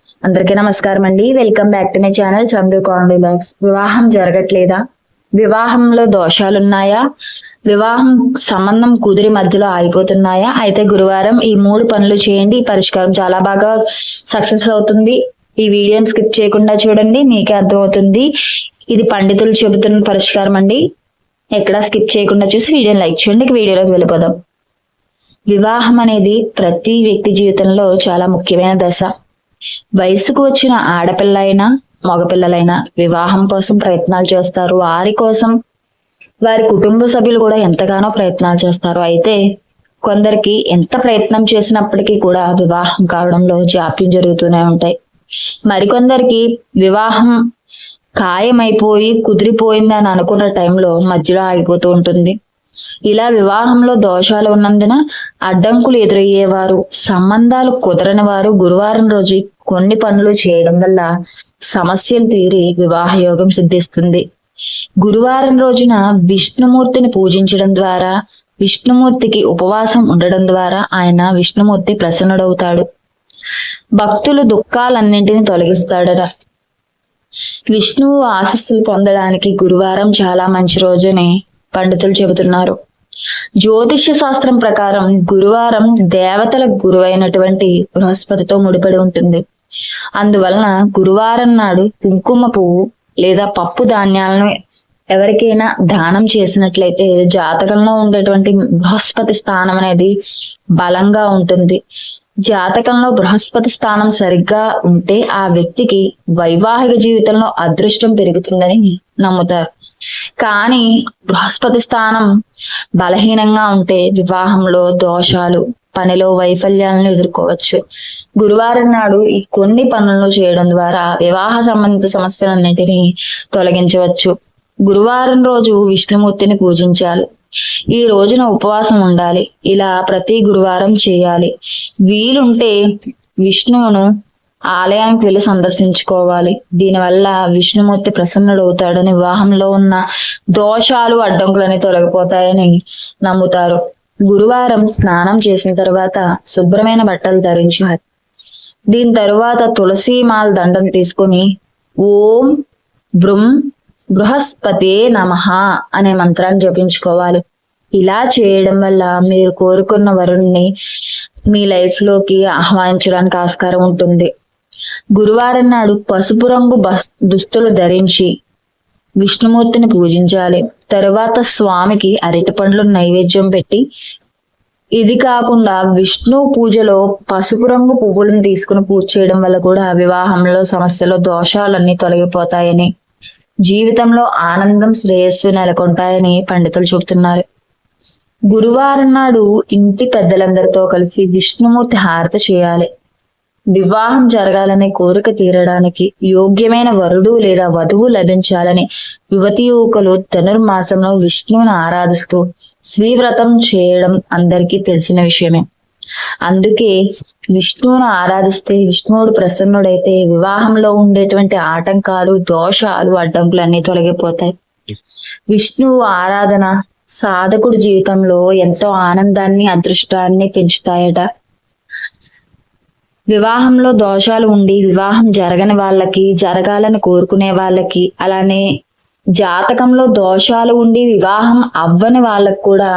అందరికీ నమస్కారం అండి. Welcome back to my channel Chandu comedy blogs. వివాహం జరగట్లేదా? వివాహంలో దోషాలున్నాయా? వివాహం సంబంధం కుదిరి మధ్యలో ఆగిపోతున్నాయా? అయితే గురువారం ఈ 3 పనులు చేయండి. ఈ పరిష్కారం చాలా బాగా సక్సెస్ అవుతుంది. ఈ వీడియోని స్కిప్ చేయకుండా చూడండి, మీకే అర్థమవుతుంది. ఇది పండితులు చెబుతున్న పరిష్కారం అండి. ఎక్కడా స్కిప్ చేయకుండా చూసి వీడియోని లైక్ చేయండి. వీడియోలోకి వెళ్ళిపోదాం. వివాహం అనేది ప్రతి వ్యక్తి జీవితంలో చాలా ముఖ్యమైన దశ. వయసుకు వచ్చిన ఆడపిల్లైనా మగపిల్లలైనా వివాహం కోసం ప్రయత్నాలు చేస్తారు. వారి కోసం వారి కుటుంబ సభ్యులు కూడా ఎంతగానో ప్రయత్నాలు చేస్తారు. అయితే కొందరికి ఎంత ప్రయత్నం చేసినప్పటికీ కూడా వివాహం కావడంలో జాప్యం జరుగుతూనే ఉంటాయి. మరికొందరికి వివాహం ఖాయమైపోయి కుదిరిపోయింది అని అనుకున్న టైంలో మధ్యలో ఆగిపోతూ ఉంటుంది. ఇలా వివాహంలో దోషాలు ఉన్నందున అడ్డంకులు ఎదురయ్యేవారు, సంబంధాలు కుదరని వారు గురువారం రోజు కొన్ని పనులు చేయడం వల్ల సమస్యలు తీరి వివాహ యోగం సిద్ధిస్తుంది. గురువారం రోజున విష్ణుమూర్తిని పూజించడం ద్వారా, విష్ణుమూర్తికి ఉపవాసం ఉండడం ద్వారా ఆయన విష్ణుమూర్తి ప్రసన్నుడవుతాడు. భక్తులు దుఃఖాలన్నింటినీ తొలగిస్తాడట. విష్ణువు ఆశీస్సులు పొందడానికి గురువారం చాలా మంచి రోజుని పండితులు చెబుతున్నారు. జ్యోతిష్య శాస్త్రం ప్రకారం గురువారం దేవతల గురువైనటువంటి బృహస్పతితో ముడిపడి ఉంటుంది. అందువలన గురువారం నాడు కుంకుమ పువ్వు లేదా పప్పు ధాన్యాలను ఎవరికైనా దానం చేసినట్లయితే జాతకంలో ఉండేటువంటి బృహస్పతి స్థానం అనేది బలంగా ఉంటుంది. జాతకంలో బృహస్పతి స్థానం సరిగ్గా ఉంటే ఆ వ్యక్తికి వైవాహిక జీవితంలో అదృష్టం పెరుగుతుందని నమ్ముతారు. కానీ బృహస్పతి స్థానం బలహీనంగా ఉంటే వివాహంలో దోషాలు, పనిలో వైఫల్యాలను ఎదుర్కోవచ్చు. గురువారం నాడు ఈ కొన్ని పనులను చేయడం ద్వారా వివాహ సంబంధిత సమస్యలన్నింటినీ తొలగించవచ్చు. గురువారం రోజు విష్ణుమూర్తిని పూజించాలి. ఈ రోజున ఉపవాసం ఉండాలి. ఇలా ప్రతి గురువారం చేయాలి. వీలుంటే విష్ణువును ఆలయానికి వెళ్ళి సందర్శించుకోవాలి. దీనివల్ల విష్ణుమూర్తి ప్రసన్నుడవుతాడని, వివాహంలో ఉన్న దోషాలు అడ్డంకులని తొలగిపోతాయని నమ్ముతారు. గురువారం స్నానం చేసిన తర్వాత శుభ్రమైన బట్టలు ధరించాలి. దీని తరువాత తులసీమాల దండం తీసుకుని ఓం బృం బృహస్పతే నమః అనే మంత్రాన్ని జపించుకోవాలి. ఇలా చేయడం వల్ల మీరు కోరుకున్న వరుణ్ణి మీ లైఫ్ లోకి ఆహ్వానించడానికి ఆస్కారం ఉంటుంది. గురువారం నాడు పసుపు రంగు దుస్తులు ధరించి విష్ణుమూర్తిని పూజించాలి. తరువాత స్వామికి అరటి పండ్లు నైవేద్యం పెట్టి, ఇది కాకుండా విష్ణు పూజలో పసుపు రంగు పువ్వులను తీసుకుని పూజ చేయడం వల్ల కూడా వివాహంలో సమస్యలు, దోషాలన్నీ తొలగిపోతాయని, జీవితంలో ఆనందం, శ్రేయస్సు నెలకొంటాయని పండితులు చెబుతున్నారు. గురువారం నాడు ఇంటి పెద్దలందరితో కలిసి విష్ణుమూర్తి హారతి చేయాలి. వివాహం జరగాలనే కోరిక తీరడానికి యోగ్యమైన వరుడు లేదా వధువు లభించాలని యువతి యువకులు ధనుర్మాసంలో విష్ణువును ఆరాధిస్తూ శ్రీవ్రతం చేయడం అందరికీ తెలిసిన విషయమే. అందుకే విష్ణువును ఆరాధిస్తే, విష్ణువుడు ప్రసన్నుడైతే వివాహంలో ఉండేటువంటి ఆటంకాలు, దోషాలు, అడ్డంకులు అన్ని తొలగిపోతాయి. విష్ణువు ఆరాధన సాధకుడి జీవితంలో ఎంతో ఆనందాన్ని, అదృష్టాన్ని పెంచుతాయట. వివాహంలో దోషాలు ఉండి వివాహం జరగని వాళ్ళకి, జరగాలని కోరుకునే వాళ్ళకి, అలానే జాతకంలో దోషాలు ఉండి వివాహం అవ్వని వాళ్ళకి కూడా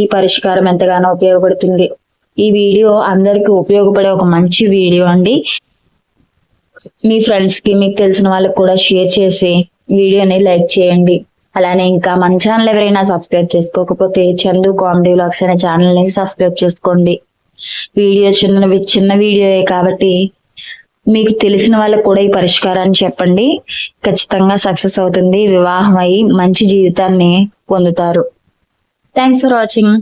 ఈ పరిష్కారం ఎంతగానో ఉపయోగపడుతుంది. ఈ వీడియో అందరికీ ఉపయోగపడే ఒక మంచి వీడియో అండి. మీ ఫ్రెండ్స్ కి, మీకు తెలిసిన వాళ్ళకి కూడా షేర్ చేసి వీడియోని లైక్ చేయండి. అలానే ఇంకా మన ఛానల్ ఎవరైనా సబ్స్క్రైబ్ చేసుకోకపోతే చందు కామెడీ వ్లాగ్స్ అనే ఛానల్ ని సబ్స్క్రైబ్ చేసుకోండి. వీడియో చిన్న వీడియోయే కాబట్టి మీకు తెలిసిన వాళ్ళకు కూడా ఈ పరిష్కారాన్ని చెప్పండి. ఖచ్చితంగా సక్సెస్ అవుతుంది. వివాహం అయి మంచి జీవితాన్ని పొందుతారు. Thanks for watching.